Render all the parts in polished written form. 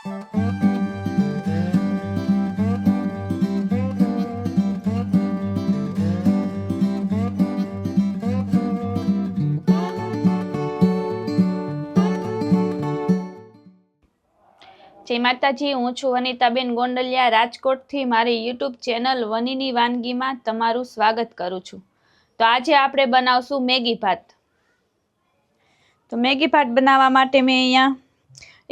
જય માતાજી, હું છું વનિતાબેન ગોંડલિયા રાજકોટથી. મારી યુટ્યુબ ચેનલ વનીની વાનગીમાં તમારું સ્વાગત કરું છું. તો આજે આપણે બનાવશું મેગી ભાત. તો મેગી ભાત બનાવવા માટે મેં અહીંયા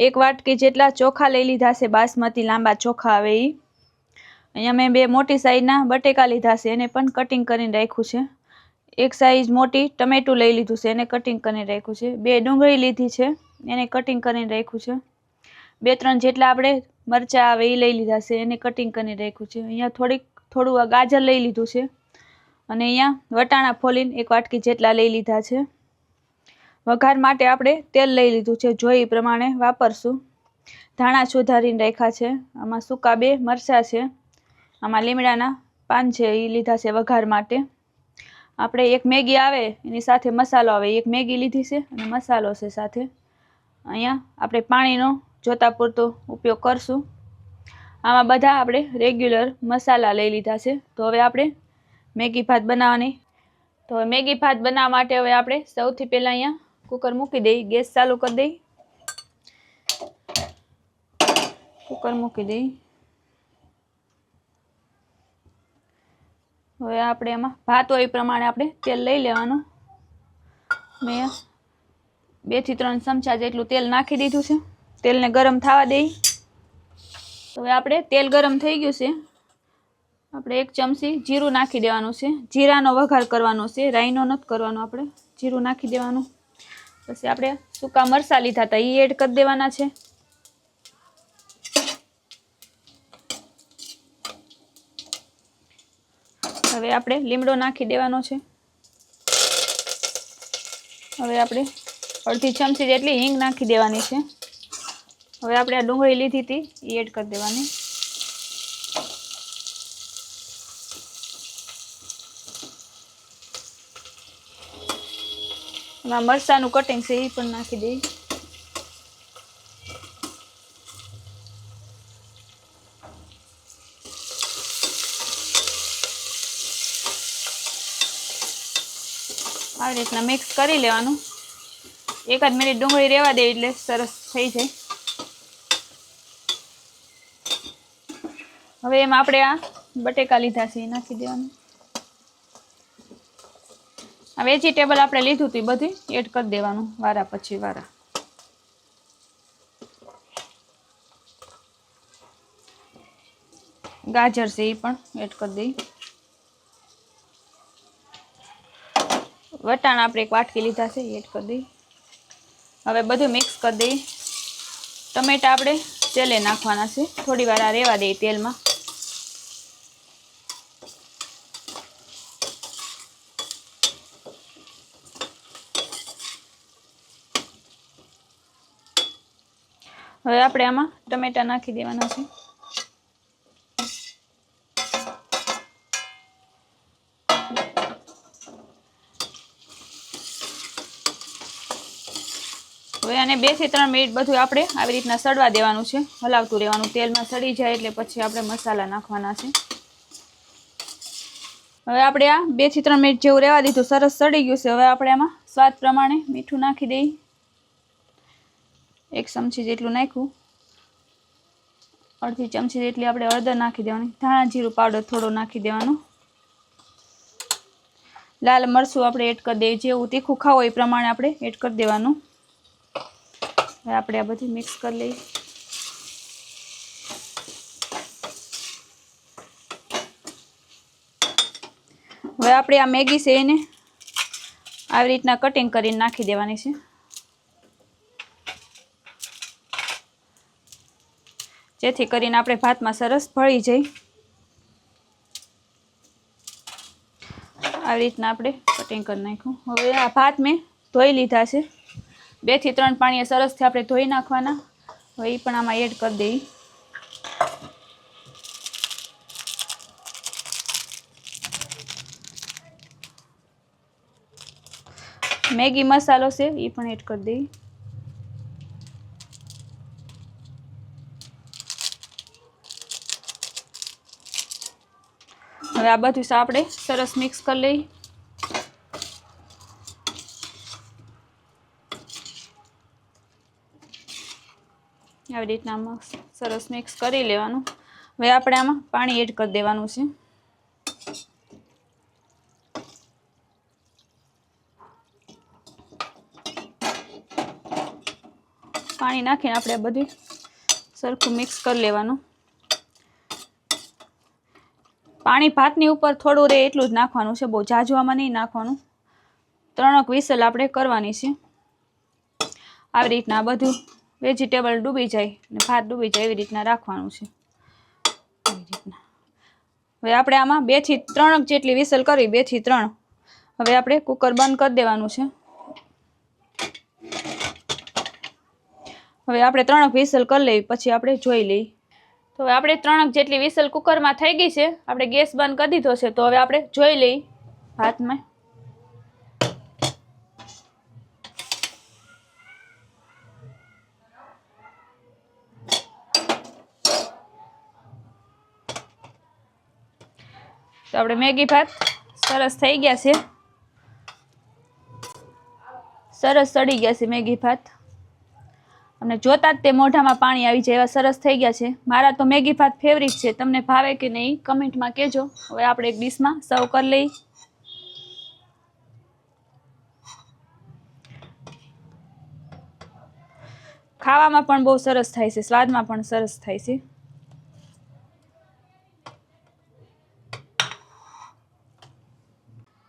1 વાટકી જેટલા ચોખા લઈ લીધા છે, બાસમતી લાંબા ચોખા આવે એ. અહીંયા મેં 2 મોટી સાઈઝના બટેકા લીધા છે, એને પણ કટિંગ કરીને રાખ્યું છે. 1 સાઈઝ મોટી ટમેટું લઈ લીધું છે, એને કટિંગ કરીને રાખ્યું છે. 2 ડુંગળી લીધી છે, એને કટિંગ કરીને રાખ્યું છે. 2-3 જેટલા આપણે મરચાં આવે એ લઈ લીધા છે, એને કટિંગ કરીને રાખ્યું છે. અહીંયા થોડું ગાજર લઈ લીધું છે અને અહીંયા વટાણા ફોલીને 1 વાટકી જેટલા લઈ લીધા છે. વઘાર માટે આપણે તેલ લઈ લીધું છે, જોઈ પ્રમાણે વાપરશું. ધાણા સુધારીને રાખ્યા છે. આમાં સૂકા 2 મરચાં છે, આમાં લીમડાના પાન છે એ લીધા છે વઘાર માટે. આપણે 1 મેગી આવે એની સાથે મસાલો આવે, 1 મેગી લીધી છે અને મસાલો છે સાથે. અહીંયા આપણે પાણીનો જોતા પૂરતો ઉપયોગ કરશું. આમાં બધા આપણે રેગ્યુલર મસાલા લઈ લીધા છે. તો હવે આપણે મેગી ભાત બનાવવા માટે હવે આપણે સૌથી પહેલાં અહીંયા કુકર મૂકી દઈ, ગેસ ચાલુ કરી દઈ, કુકર મૂકી દઈ. હવે આપણે એમાં ભાત હોય એ પ્રમાણે આપણે તેલ લઈ લેવાનું. મેં 2 થી 3 ચમચા જેટલું તેલ નાખી દીધું છે. તેલને ગરમ થવા દઈ. તો હવે આપણે તેલ ગરમ થઈ ગયું છે, આપણે 1 ચમચી જીરું નાખી દેવાનું છે. જીરાનો વઘાર કરવાનો છે, રાઈનો નથી કરવાનો. આપણે જીરું નાખી દેવાનું. પછી આપણે સૂકા મરચાં લીધા હતા એ એડ કરી દેવાના છે. હવે આપણે લીમડો નાખી દેવાનો છે. હવે આપણે અડધી ચમચી જેટલી હિંગ નાખી દેવાની છે. હવે આપણે આ ડુંગળી લીધી હતી એ એડ કરી દેવાની. એમાં મરચાંનું કટિંગ છે એ પણ નાખી દઈ. આવી રીતના મિક્સ કરી લેવાનું. 1 જ મિનિટ ડુંગળી રહેવા દે એટલે સરસ થઈ જાય. હવે એમાં આપણે આ બટેકા લીધા છે એ નાખી દેવાનું. આ વેજીટેબલ આપણે લીધું હતું એ બધી એડ કરી દેવાનું વારા પછી વારા. ગાજર છે એ પણ એડ કરી દઈ. વટાણા આપણે 1 વાટકી લીધા છે એ એડ કરી દઈ. હવે બધું મિક્સ કરી દઈ. ટમેટા આપણે તેલે નાખવાના છે, થોડી વાર આ રહેવા દઈએ તેલમાં. હવે આપણે આમાં ટમેટા નાખી દેવાના છે. હવે આને 2 થી 3 મિનિટ બધું આપણે આવી રીતના સડવા દેવાનું છે, હલાવતું રહેવાનું. તેલમાં સડી જાય એટલે પછી આપણે મસાલા નાખવાના છે. હવે આપણે આ 2 થી 3 મિનિટ જેવું રહેવા દીધું, સરસ સડી ગયું છે. હવે આપણે આમાં સ્વાદ પ્રમાણે મીઠું નાખી દઈ. 1 ચમચી જેટલું નાખ્યું. અડધી ચમચી જેટલી આપણે હળદર નાખી દેવાની. ધાણા જીરું પાવડર થોડો નાખી દેવાનો. લાલ મરચું આપણે એડ કરી દઈએ, જેવું તીખું ખાવું હોય એ પ્રમાણે આપણે એડ કરી દેવાનું. હવે આપણે આ બધું મિક્સ કરી લઈએ. હવે આપણે આ મેગી છે એને આવી રીતના કટિંગ કરીને નાખી દેવાની છે. જેથી કરીને આપણે ભાતમાં સરસ ભળી જાય. આવી રીતના આપણે કટિંગ કરી નાખ્યું. હવે આ ભાત મેં ધોઈ લીધા છે. 2 થી 3 પાણીએ સરસથી આપણે ધોઈ નાખવાના. હવે એ પણ આમાં એડ કરી દઈએ. મેગી મસાલો છે એ પણ એડ કરી દઈએ. હવે આ બધું આપણે સરસ મિક્સ કરી લઈએ. આવી રીતના સરસ મિક્સ કરી લેવાનું. હવે આપણે આમાં પાણી એડ કરી દેવાનું છે. પાણી નાખીને આપણે બધું સરખું મિક્સ કરી લેવાનું. પાણી ભાતની ઉપર થોડું રહે એટલું જ નાખવાનું છે, બહુ ઝાઝવામાં નહીં નાખવાનું. 3 વિસલ આપણે કરવાની છે. આવી રીતના બધું વેજીટેબલ ડૂબી જાય અને ભાત ડૂબી જાય એવી રીતના રાખવાનું છે. આવી રીતના હવે આપણે આમાં 2 થી 3 જેટલી વિસલ કરી, 2 થી 3. હવે આપણે કુકર બંધ કરી દેવાનું છે. હવે આપણે 3 વિસલ કરી લઈએ, પછી આપણે જોઈ લઈએ. તો હવે આપણે 3 જેટલી વિસલ કુકરમાં થઈ ગઈ છે. આપણે ગેસ બંધ કરી દીધો છે. તો હવે આપણે જોઈ લઈએ ભાતમાં. તો આપણે મેગી ભાત સરસ થઈ ગયા છે. સરસ સડી ગયા છે મેગી ભાત. અને જોતા જ તે મોઢામાં પાણી આવી જાય એવા સરસ થઈ ગયા છે. મારા તો મેગી ભાત ફેવરિટ છે. તમને ભાવે કે નહીં કમેન્ટમાં કહેજો. હવે આપણે એક ડીશમાં સર્વ કરી લઈએ. ખાવામાં પણ બહુ સરસ થાય છે, સ્વાદમાં પણ સરસ થાય છે.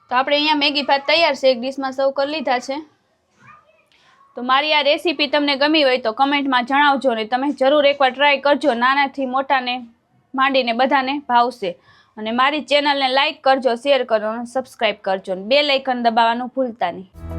તો આપણે અહીંયા મેગી ભાત તૈયાર છે. એક ડીશમાં સર્વ કરી લીધા છે. તો મારી આ રેસીપી તમને ગમી હોય તો કમેન્ટમાં જણાવજો ને તમે જરૂર એકવાર ટ્રાય કરજો. નાનાથી મોટાને માંડીને બધાને ભાવશે. અને મારી ચેનલને લાઈક કરજો, શેર કરજો અને સબસ્ક્રાઈબ કરજો. બેલ આઇકન દબાવવાનું ભૂલતા નહીં.